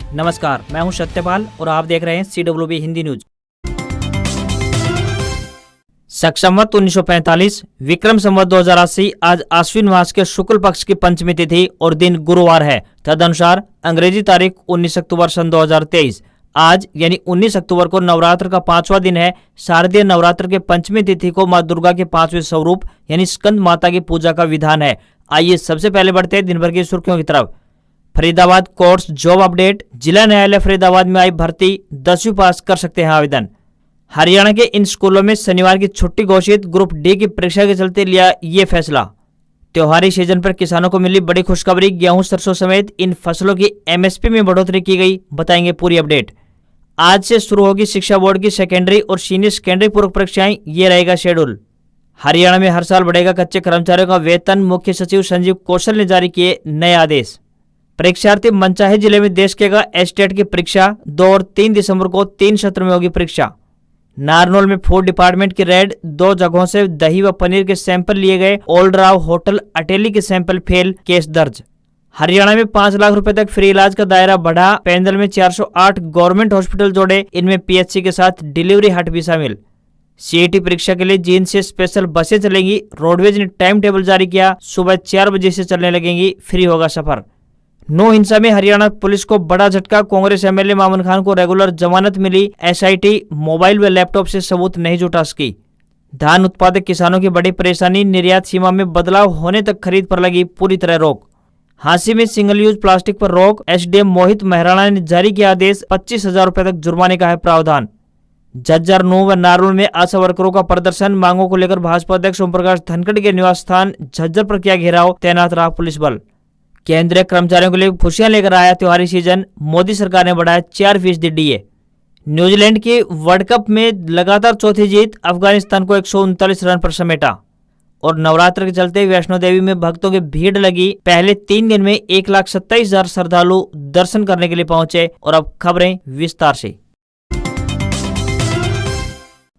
नमस्कार, मैं हूं सत्यपाल और आप देख रहे हैं CWB हिंदी न्यूज। शक संवत 1945, विक्रम संवत 2080 आज आश्विन मास के शुक्ल पक्ष की पंचमी तिथि और दिन गुरुवार है। तदनुसार अंग्रेजी तारीख 19 अक्टूबर सन 2023। आज यानी 19 अक्टूबर को नवरात्र का 5वां दिन है। शारदीय नवरात्र के पंचमी तिथि को मां दुर्गा के 5वें स्वरूप यानी स्कंद माता की पूजा का विधान है। आइए सबसे पहले बढ़ते हैं दिन भर की सुर्खियों की तरफ। Faridabad course job update. जिला न्यायालय फरीदाबाद में आई भर्ती, 10वीं पास कर सकते हैं आवेदन। हरियाणा के इन स्कूलों में शनिवार की छुट्टी घोषित। ग्रुप डी की परीक्षा के चलते लिया ये फैसला। त्योहारी सीजन पर किसानों को मिली बड़ी खुशखबरी। गेहूं, सरसों समेत इन फसलों की MSP में बढ़ोतरी की गई। बताएंगे पूरी अपडेट। आज से शुरू होगी शिक्षा बोर्ड की सेकेंडरी और सीनियर सेकेंडरी पूरक परीक्षाएं। ये रहेगा शेड्यूल। हरियाणा में हर साल बढ़ेगा कच्चे कर्मचारियों का वेतन। मुख्य सचिव संजीव कौशल ने जारी किए नए आदेश। परीक्षार्थी मनचाहे जिले में दे सकेगा एस्टेट की परीक्षा। 2 और 3 दिसंबर को 3 सत्र में होगी परीक्षा। नारनौल में फूड डिपार्टमेंट की रेड। 2 जगहों से दही व पनीर के सैंपल लिए गए। ओल्डराव होटल अटेली के सैंपल फेल, केस दर्ज। हरियाणा में 5 लाख रुपए तक फ्री इलाज का दायरा बढ़ा। पैनल में 408 गवर्नमेंट हॉस्पिटल जोड़े। इनमें PHC के साथ डिलीवरी हट भी शामिल। CET परीक्षा के लिए जींद से स्पेशल बसें चलेंगी। रोडवेज ने टाइम टेबल जारी किया। सुबह 4 बजे से चलने लगेंगी। फ्री होगा सफर। नो हिंसा में हरियाणा पुलिस को बड़ा झटका। कांग्रेस MLA मामून खान को रेगुलर जमानत मिली। SIT मोबाइल व लैपटॉप से सबूत नहीं जुटा सकी। धान उत्पादक किसानों की बड़ी परेशानी। निर्यात सीमा में बदलाव होने तक खरीद पर लगी पूरी तरह रोक। हांसी में सिंगल यूज प्लास्टिक पर रोक। SDM मोहित महराणा ने जारी किया आदेश। 25,000 रुपए तक जुर्माने का है प्रावधान। झज्जर, नूंह व नारनौल में आशा वर्करों का प्रदर्शन। मांगों को लेकर भाजपा अध्यक्ष ओम प्रकाश धनखड़ के निवास स्थान झज्जर पर किया घेराव। तैनात रहा पुलिस बल। केंद्रीय कर्मचारियों के लिए खुशियां लेकर आया त्योहारी सीजन। मोदी सरकार ने बढ़ाया 4% DA। न्यूजीलैंड की वर्ल्ड कप में लगातार चौथी जीत। अफगानिस्तान को 139 रन पर समेटा। और नवरात्र के चलते वैष्णो देवी में भक्तों की भीड़ लगी। पहले 3 दिन में 1,27,000 श्रद्धालु दर्शन करने के लिए पहुंचे। और अब खबरें विस्तार से।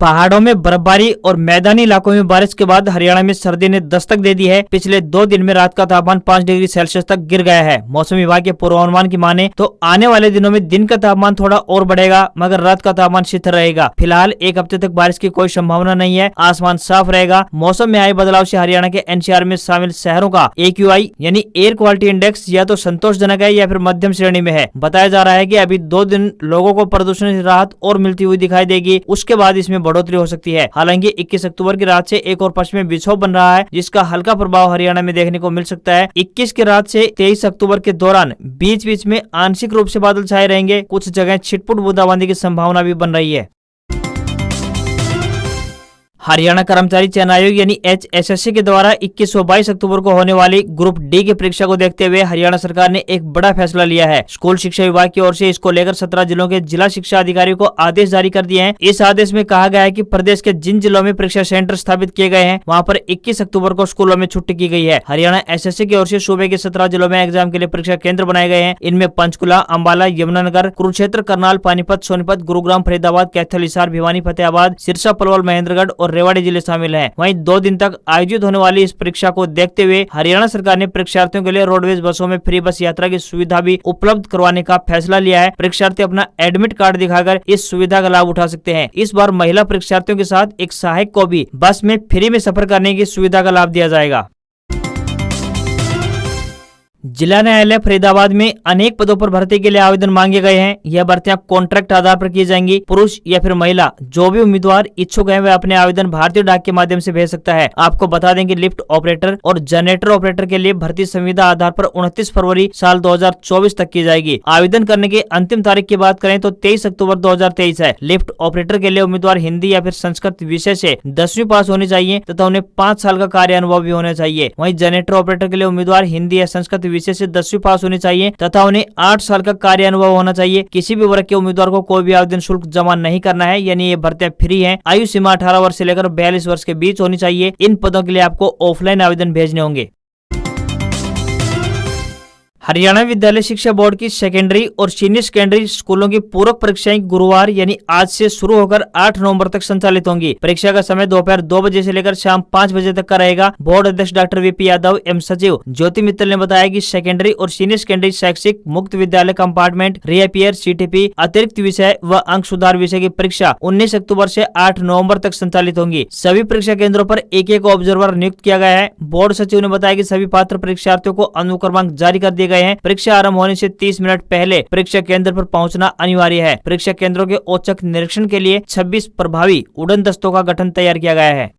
पहाड़ों में बर्फबारी और मैदानी इलाकों में बारिश के बाद हरियाणा में सर्दी ने दस्तक दे दी है। पिछले 2 दिन में रात का तापमान 5 डिग्री सेल्सियस तक गिर गया है। मौसम विभाग के पूर्वानुमान की माने तो आने वाले दिनों में दिन का तापमान थोड़ा और बढ़ेगा, मगर रात का तापमान शिथिल रहेगा। फिलहाल 1 हफ्ते तक बारिश की कोई संभावना नहीं है। आसमान साफ रहेगा। मौसम में आए बदलाव से हरियाणा के NCR में शामिल शहरों का AQI यानी एयर क्वालिटी इंडेक्स या तो संतोषजनक है या फिर मध्यम श्रेणी में है। बताया जा रहा है कि अभी 2 दिन लोगों को प्रदूषण से राहत और मिलती हुई दिखाई देगी। उसके बाद इसमें बढ़ोतरी हो सकती है। हालांकि 21 अक्टूबर की रात से एक और पश्चिमी विक्षोभ बन रहा है, जिसका हल्का प्रभाव हरियाणा में देखने को मिल सकता है। 21 की रात से 23 अक्टूबर के दौरान बीच बीच में आंशिक रूप से बादल छाए रहेंगे। कुछ जगह छिटपुट बूंदाबांदी की संभावना भी बन रही है। हरियाणा कर्मचारी चयन आयोग यानी HSSC के द्वारा 21 व 22 अक्टूबर को होने वाली ग्रुप D की परीक्षा को देखते हुए हरियाणा सरकार ने एक बड़ा फैसला लिया है। स्कूल शिक्षा विभाग की ओर से इसको लेकर 17 जिलों के जिला शिक्षा अधिकारियों को आदेश जारी कर दिए हैं। इस आदेश में कहा गया है कि प्रदेश के जिन जिलों में परीक्षा सेंटर स्थापित किए गए हैं, वहाँ पर 21 अक्टूबर को स्कूलों में छुट्टी की गई है। हरियाणा SSC की ओर से सूबे के 17 जिलों में एग्जाम के लिए परीक्षा केंद्र बनाए गए हैं। इनमें पंचकुला, अम्बाला, यमुनानगर, कुरुक्षेत्र, करनाल, पानीपत, सोनीपत, गुरुग्राम, फरीदाबाद, कैथल, हिसार, भिवानी, फतेहाबाद, सिरसा, पलवल, महेंद्रगढ़ और रेवाड़ी जिले शामिल है। वहीं 2 दिन तक आयोजित होने वाली इस परीक्षा को देखते हुए हरियाणा सरकार ने परीक्षार्थियों के लिए रोडवेज बसों में फ्री बस यात्रा की सुविधा भी उपलब्ध करवाने का फैसला लिया है। परीक्षार्थी अपना एडमिट कार्ड दिखाकर इस सुविधा का लाभ उठा सकते हैं। इस बार महिला परीक्षार्थियों के साथ एक सहायक को भी बस में फ्री में सफर करने की सुविधा का लाभ दिया जाएगा। जिला न्यायालय फरीदाबाद में अनेक पदों पर भर्ती के लिए आवेदन मांगे गए हैं। यह भर्तियां कॉन्ट्रैक्ट आधार पर की जाएंगी। पुरुष या फिर महिला जो भी उम्मीदवार इच्छुक है वह अपने आवेदन भारतीय डाक के माध्यम से भेज सकता है। आपको बता दें कि लिफ्ट ऑपरेटर और जनरेटर ऑपरेटर के लिए भर्ती संविदा आधार पर 29 फरवरी साल 2024 तक की जाएगी। आवेदन करने की अंतिम तारीख की बात करें तो 23 अक्टूबर 2023 है। लिफ्ट ऑपरेटर के लिए उम्मीदवार हिंदी या फिर संस्कृत विषय से 10वीं पास होनी चाहिए तथा उन्हें 5 साल का कार्य अनुभव भी होना चाहिए। वहीं जनरेटर ऑपरेटर के लिए उम्मीदवार हिंदी या संस्कृत विषय से 10वीं पास होनी चाहिए तथा उन्हें 8 साल का कार्य अनुभव होना चाहिए। किसी भी वर्ग के उम्मीदवार को कोई भी आवेदन शुल्क जमा नहीं करना है, यानी ये भर्तियां फ्री हैं। आयु सीमा 18 वर्ष से लेकर 42 वर्ष के बीच होनी चाहिए। इन पदों के लिए आपको ऑफलाइन आवेदन भेजने होंगे। हरियाणा विद्यालय शिक्षा बोर्ड की सेकेंडरी और सीनियर सेकेंडरी स्कूलों की पूरक परीक्षाएं गुरुवार यानी आज से शुरू होकर 8 नवंबर तक संचालित होंगी। परीक्षा का समय दोपहर 2 बजे से लेकर शाम 5 बजे तक का रहेगा। बोर्ड अध्यक्ष डॉक्टर वीपी यादव एवं सचिव ज्योति मित्तल ने बताया कि सेकेंडरी और सीनियर सेकेंडरी शैक्षिक मुक्त विद्यालय कंपार्टमेंट रीअपियर सीटीपी अतिरिक्त विषय व अंक सुधार विषय की परीक्षा 19 अक्टूबर से 8 नवम्बर तक संचालित होंगी। सभी परीक्षा केंद्रों पर एक ऑब्जर्वर नियुक्त किया गया है। बोर्ड सचिव ने बताया कि सभी पात्र परीक्षार्थियों को अनुक्रमांक जारी कर दिए गए हैं। परीक्षा आरंभ होने से 30 मिनट पहले परीक्षा केंद्र पर पहुंचना अनिवार्य है। परीक्षा केंद्रों के औचक निरीक्षण के लिए 26 प्रभावी उड़न दस्तों का गठन तैयार किया गया है।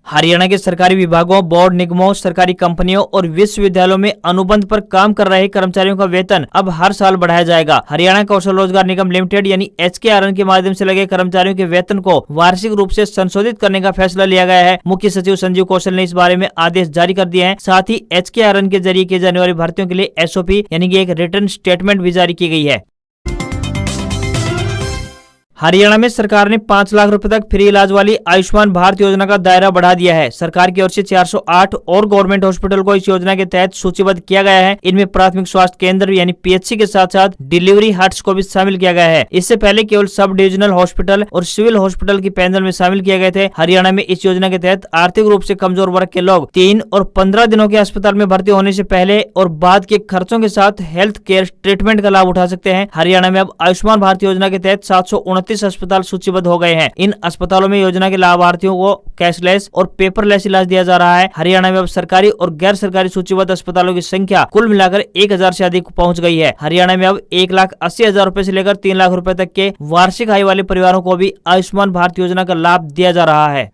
हरियाणा के सरकारी विभागों, बोर्ड निगमों, सरकारी कंपनियों और विश्वविद्यालयों में अनुबंध पर काम कर रहे कर्मचारियों का वेतन अब हर साल बढ़ाया जाएगा। हरियाणा कौशल रोजगार निगम लिमिटेड यानी HKRN के माध्यम से लगे कर्मचारियों के वेतन को वार्षिक रूप से संशोधित करने का फैसला लिया गया है। मुख्य सचिव संजीव कौशल ने इस बारे में आदेश जारी कर दिए हैं। साथ ही HKRN के जरिए की जाने वाली भर्तियों के लिए SOP यानी कि एक रिटर्न स्टेटमेंट भी जारी की गई है। हरियाणा में सरकार ने 5 लाख रुपए तक फ्री इलाज वाली आयुष्मान भारत योजना का दायरा बढ़ा दिया है। सरकार की ओर से 408 और गवर्नमेंट हॉस्पिटल को इस योजना के तहत सूचीबद्ध किया गया है। इनमें प्राथमिक स्वास्थ्य केंद्र यानी PHC के साथ साथ डिलीवरी हट्स को भी शामिल किया गया है। इससे पहले केवल सब डिविजनल हॉस्पिटल और सिविल हॉस्पिटल की पैनल में शामिल किए गए थे। हरियाणा में इस योजना के तहत आर्थिक रूप से कमजोर वर्ग के लोग 3 और 15 दिनों के अस्पताल में भर्ती होने से पहले और बाद के खर्चों के साथ हेल्थ केयर ट्रीटमेंट का लाभ उठा सकते हैं। हरियाणा में अब आयुष्मान भारत योजना के तहत 729 अस्पताल सूचीबद्ध हो गए हैं। इन अस्पतालों में योजना के लाभार्थियों को कैशलेस और पेपरलेस इलाज दिया जा रहा है। हरियाणा में अब सरकारी और गैर सरकारी सूचीबद्ध अस्पतालों की संख्या कुल मिलाकर 1000 से अधिक पहुंच गई है। हरियाणा में अब 1,80,000 रुपए से लेकर 3 लाख रुपए तक के वार्षिक आय वाले परिवारों को भी आयुष्मान भारत योजना का लाभ दिया जा रहा है।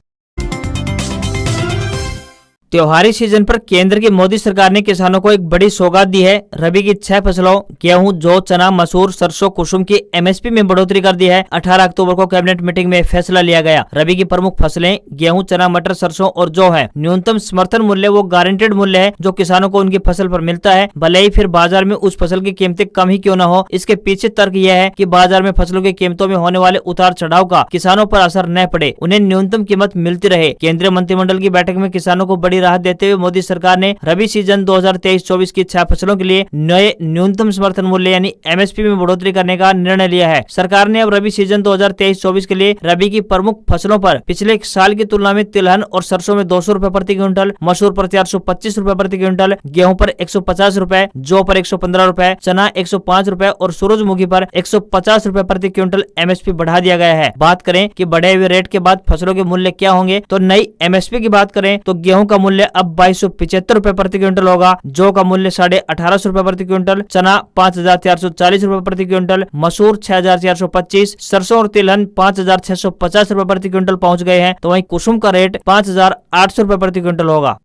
त्योहारी सीजन पर केंद्र की मोदी सरकार ने किसानों को एक बड़ी सौगात दी है। रबी की 6 फसलों गेहूं, जौ, चना, मसूर, सरसों, कुसुम की MSP में बढ़ोतरी कर दी है। 18 अक्टूबर को कैबिनेट मीटिंग में फैसला लिया गया। रबी की प्रमुख फसलें गेहूं, चना, मटर, सरसों और जौ है। न्यूनतम समर्थन मूल्य वो गारंटेड मूल्य है जो किसानों को उनकी फसल पर मिलता है, भले ही फिर बाजार में उस फसल की कीमतें कम ही क्यों न हो। इसके पीछे तर्क यह है कि बाजार में फसलों की कीमतों में होने वाले उतार चढ़ाव का किसानों पर असर न पड़े, उन्हें न्यूनतम कीमत मिलती रहे। केंद्रीय मंत्रिमंडल की बैठक में किसानों को बड़ी राहत देते हुए मोदी सरकार ने रबी सीजन 2023-24 की 6 फसलों के लिए नए न्यूनतम समर्थन मूल्य यानी MSP में बढ़ोतरी करने का निर्णय लिया है। सरकार ने अब रबी सीजन 2023-24 के लिए रबी की प्रमुख फसलों पर पिछले साल की तुलना में तिलहन और सरसों में 200 रुपए प्रति क्विंटल, मसूर पर 425 रुपए प्रति क्विंटल, गेहूं पर 150 रुपए, जौ पर 115 रुपए, चना 105 रुपए और सूरजमुखी पर 150 रुपए प्रति क्विंटल MSP बढ़ा दिया गया है। बात करें कि बढ़े हुए रेट के बाद फसलों के मूल्य क्या होंगे, तो नई MSP की बात करें तो गेहूं का मूल्य अब 2275 रुपए प्रति क्विंटल होगा, जौ का मूल्य 1850 रुपए प्रति क्विंटल, चना 5440 रुपए प्रति क्विंटल, मसूर 6425, सरसों और तिलहन 5650 रुपए प्रति क्विंटल पहुंच गए हैं। तो वहीं कुसुम का रेट 5800 रुपए प्रति क्विंटल होगा।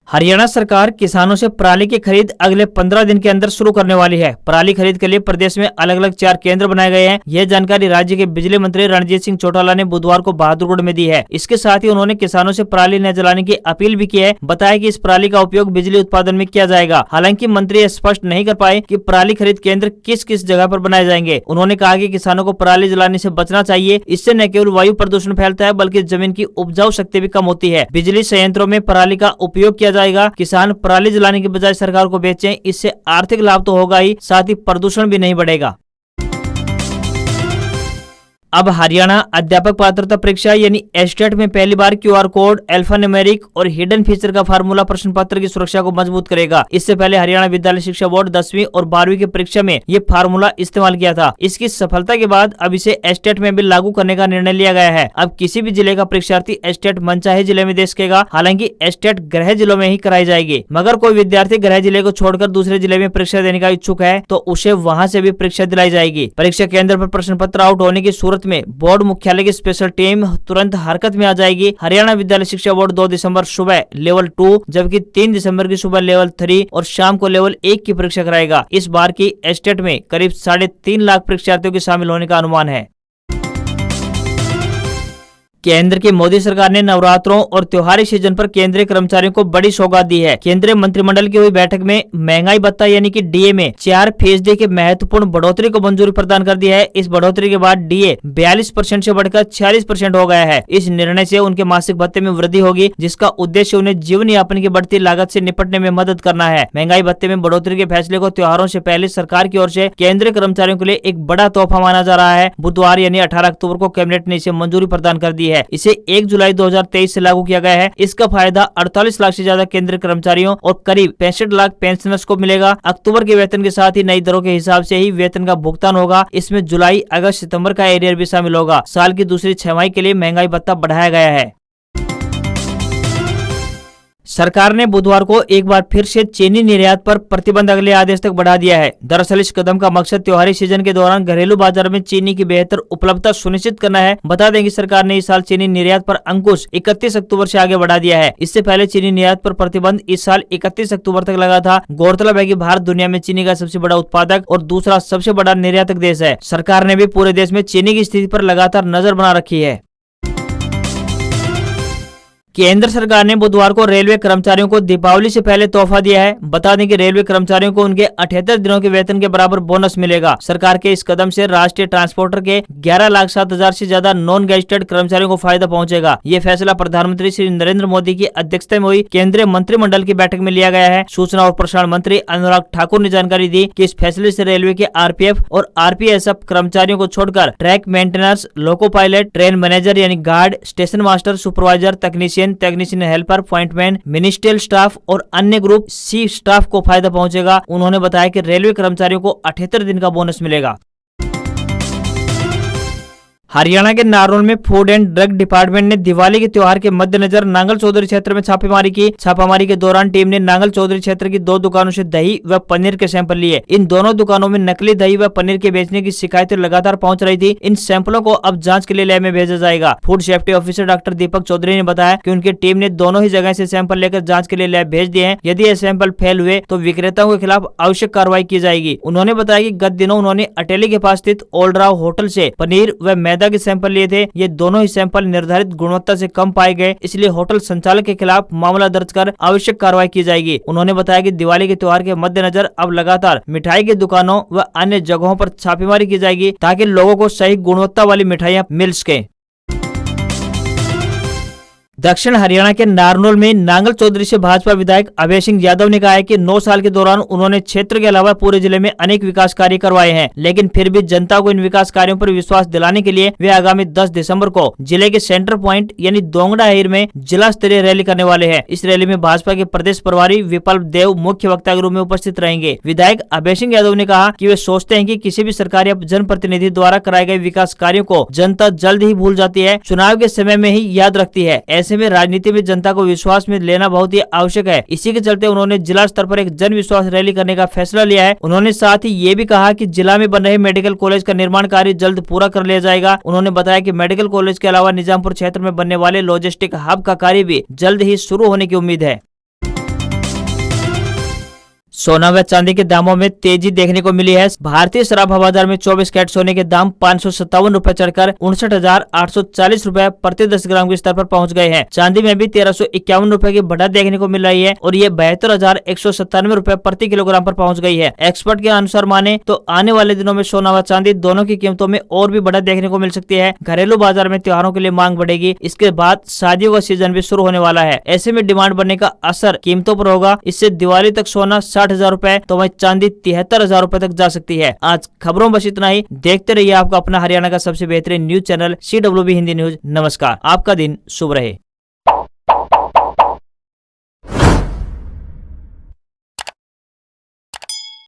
हरियाणा सरकार किसानों से पराली की खरीद अगले 15 दिन के अंदर शुरू करने वाली है। पराली खरीद के लिए प्रदेश में अलग अलग 4 केंद्र बनाए गए हैं। यह जानकारी राज्य के बिजली मंत्री रणजीत सिंह चौटाला ने बुधवार को बहादुरगढ़ में दी है। इसके साथ ही उन्होंने किसानों से पराली न जलाने की अपील भी की है। बताया कि इस पराली का उपयोग बिजली उत्पादन में किया जाएगा। हालांकि मंत्री स्पष्ट नहीं कर पाए कि पराली खरीद केंद्र किस किस जगह पर बनाए जाएंगे। उन्होंने कहा कि किसानों को पराली जलाने से बचना चाहिए। इससे न केवल वायु प्रदूषण फैलता है बल्कि जमीन की उपजाऊ शक्ति भी कम होती है। बिजली संयंत्रों में पराली का उपयोग किया जाएगा। किसान पराली जलाने के बजाय सरकार को बेचें, इससे आर्थिक लाभ तो होगा ही, साथ ही प्रदूषण भी नहीं बढ़ेगा। अब हरियाणा अध्यापक पात्रता परीक्षा यानी एस्टेट में पहली बार QR कोड, अल्फान्यूमेरिक और हिडन फीचर का फार्मूला प्रश्न पत्र की सुरक्षा को मजबूत करेगा। इससे पहले हरियाणा विद्यालय शिक्षा बोर्ड 10वीं और 12वीं की परीक्षा में ये फार्मूला इस्तेमाल किया था। इसकी सफलता के बाद अब इसे एस्टेट में भी लागू करने का निर्णय लिया गया है। अब किसी भी जिले का परीक्षार्थी एस्टेट मनचाहे जिले में दे सकेगा। हालांकि एस्टेट गृह जिलों में ही कराई जाएगी, मगर कोई विद्यार्थी गृह जिले को छोड़कर दूसरे जिले में परीक्षा देने का इच्छुक है तो उसे वहाँ से भी परीक्षा दिलाई जाएगी। परीक्षा केंद्र पर प्रश्न पत्र आउट होने की सूरत में बोर्ड मुख्यालय की स्पेशल टीम तुरंत हरकत में आ जाएगी। हरियाणा विद्यालय शिक्षा बोर्ड 2 दिसंबर सुबह लेवल 2 जबकि 3 दिसंबर की सुबह लेवल 3 और शाम को लेवल 1 की परीक्षा कराएगा। इस बार की एस्टेट में करीब 3.5 लाख परीक्षार्थियों के शामिल होने का अनुमान है। केंद्र की मोदी सरकार ने नवरात्रों और त्योहारी सीजन पर केंद्रीय कर्मचारियों को बड़ी सौगात दी है। केंद्रीय मंत्रिमंडल की हुई बैठक में महंगाई भत्ता यानी कि डीए में 4% की महत्वपूर्ण बढ़ोतरी को मंजूरी प्रदान कर दी है। इस बढ़ोतरी के बाद डीए 42% से बढ़कर 46% हो गया है। इस निर्णय से उनके मासिक भत्ते में वृद्धि होगी, जिसका उद्देश्य उन्हें जीवन यापन की बढ़ती लागत से निपटने में मदद करना है। महंगाई भत्ते में बढ़ोतरी के फैसले को त्योहारों से पहले सरकार की ओर से केंद्रीय कर्मचारियों के लिए एक बड़ा तोहफा माना जा रहा है। बुधवार यानी 18 अक्टूबर को कैबिनेट ने इसे मंजूरी प्रदान कर दी है। इसे 1 जुलाई 2023 से लागू किया गया है। इसका फायदा 48 लाख से ज्यादा केंद्रीय कर्मचारियों और करीब 65 लाख पेंशनर्स को मिलेगा। अक्टूबर के वेतन के साथ ही नई दरों के हिसाब से ही वेतन का भुगतान होगा। इसमें जुलाई, अगस्त, सितंबर का एरियर भी शामिल होगा। साल की दूसरी छमाही के लिए महंगाई भत्ता बढ़ाया गया है। सरकार ने बुधवार को एक बार फिर से चीनी निर्यात पर प्रतिबंध अगले आदेश तक बढ़ा दिया है। दरअसल इस कदम का मकसद त्योहारी सीजन के दौरान घरेलू बाजार में चीनी की बेहतर उपलब्धता सुनिश्चित करना है। बता दें कि सरकार ने इस साल चीनी निर्यात पर अंकुश 31 अक्टूबर से आगे बढ़ा दिया है। इससे पहले चीनी निर्यात पर प्रतिबंध इस साल 31 अक्टूबर तक लगा था। गौरतलब है कि भारत दुनिया में चीनी का सबसे बड़ा उत्पादक और दूसरा सबसे बड़ा निर्यातक देश है। सरकार ने भी पूरे देश में चीनी की स्थिति पर लगातार नजर बना रखी है। केंद्र सरकार ने बुधवार को रेलवे कर्मचारियों को दीपावली से पहले तोहफा दिया है। बता दें कि रेलवे कर्मचारियों को उनके 78 दिनों के वेतन के बराबर बोनस मिलेगा। सरकार के इस कदम से राष्ट्रीय ट्रांसपोर्टर के 11,07,000 से ज्यादा नॉन गेजिटेड कर्मचारियों को फायदा पहुंचेगा। ये फैसला प्रधानमंत्री श्री नरेंद्र मोदी की अध्यक्षता में हुई केंद्रीय मंत्रिमंडल की बैठक में लिया गया है। सूचना और प्रसारण मंत्री अनुराग ठाकुर ने जानकारी दी कि इस फैसले से रेलवे के आरपीएफ और आरपीएसएफ कर्मचारियों को छोड़कर track maintainers, loco pilot, train manager यानी guard, station master, supervisor, technician helper, pointman, ministerial staff और अन्य ग्रुप सी स्टाफ को फायदा पहुंचेगा। उन्होंने बताया कि रेलवे कर्मचारियों को 78 दिन का बोनस मिलेगा। हरियाणा के नारनौल में फूड एंड ड्रग डिपार्टमेंट ने दिवाली के त्योहार के मद्देनजर नांगल चौधरी क्षेत्र में छापेमारी की। छापामारी के दौरान टीम ने नांगल चौधरी क्षेत्र की 2 दुकानों से दही व पनीर के सैंपल लिए। इन दोनों दुकानों में नकली दही व पनीर के बेचने की शिकायतें लगातार पहुंच रही थी। इन सैंपलों को अब जांच के लिए लैब में भेजा जाएगा। Food safety officer doctor Deepak Chaudhary ने बताया कि उनकी टीम ने दोनों ही जगह से सैंपल लेकर जाँच के लिए लैब भेज दिए हैं। यदि ये सैंपल फेल हुए तो विक्रेताओं के खिलाफ आवश्यक कार्रवाई की जाएगी। उन्होंने बताया कि गत दिनों उन्होंने अटेली के पास स्थित ओल्डराव होटल से पनीर व मैदा के सैंपल लिए थे। ये दोनों ही सैंपल निर्धारित गुणवत्ता से कम पाए गए, इसलिए होटल संचालक के खिलाफ मामला दर्ज कर आवश्यक कार्रवाई की जाएगी। उन्होंने बताया कि दिवाली के त्योहार के मद्देनजर अब लगातार मिठाई की दुकानों व अन्य जगहों पर छापेमारी की जाएगी ताकि लोगों को सही गुणवत्ता वाली मिठाइयां मिल सके। दक्षिण हरियाणा के नारनौल में नांगल चौधरी से भाजपा विधायक अभय सिंह यादव ने कहा है कि 9 साल के दौरान उन्होंने क्षेत्र के अलावा पूरे जिले में अनेक विकास कार्य करवाए हैं, लेकिन फिर भी जनता को इन विकास कार्यों पर विश्वास दिलाने के लिए वे आगामी 10 दिसंबर को जिले के सेंटर पॉइंट यानी दोंगड़ा हिर में जिला स्तरीय रैली करने वाले हैं। इस रैली में भाजपा के प्रदेश प्रभारी विप्लव देव मुख्य वक्ता के रूप में उपस्थित रहेंगे। विधायक अभय सिंह यादव ने कहा कि वे सोचते हैं कि किसी भी सरकारी या जनप्रतिनिधि द्वारा कराए गए विकास कार्यों को जनता जल्द ही भूल जाती है, चुनाव के समय में ही याद रखती है। ऐसे में राजनीति में जनता को विश्वास में लेना बहुत ही आवश्यक है। इसी के चलते उन्होंने जिला स्तर पर एक जन विश्वास रैली करने का फैसला लिया है। उन्होंने साथ ही ये भी कहा कि जिला में बन रहे मेडिकल कॉलेज का निर्माण कार्य जल्द पूरा कर लिया जाएगा। उन्होंने बताया कि मेडिकल कॉलेज के अलावा निजामपुर क्षेत्र में बनने वाले लॉजिस्टिक हब का कार्य भी जल्द ही शुरू होने की उम्मीद है। सोना व चांदी के दामों में तेजी देखने को मिली है। भारतीय शराब बाजार में 24 कैरेट सोने के दाम 557 रुपए चढ़कर 59,840 रुपए प्रति 10 ग्राम के स्तर पर पहुंच गए हैं। चांदी में भी 1351 रुपए की बढ़त देखने को मिल रही है और ये 72,197 रुपए प्रति किलोग्राम पर पहुंच गई है। एक्सपर्ट के अनुसार माने तो आने वाले दिनों में सोना व चांदी दोनों की कीमतों में और भी बढ़त देखने को मिल सकती है। घरेलू बाजार में त्योहारों के लिए मांग बढ़ेगी। इसके बाद शादियों का सीजन भी शुरू होने वाला है। ऐसे में डिमांड बढ़ने का असर कीमतों पर होगा। इससे दिवाली तक सोना 60,000 रुपए तो वही चांदी 73,000 रुपए तक जा सकती है। आज खबरों बस इतना ही। देखते रहिए आपका अपना हरियाणा का सबसे बेहतरीन news channel CWB Hindi news. नमस्कार, आपका दिन शुभ रहे।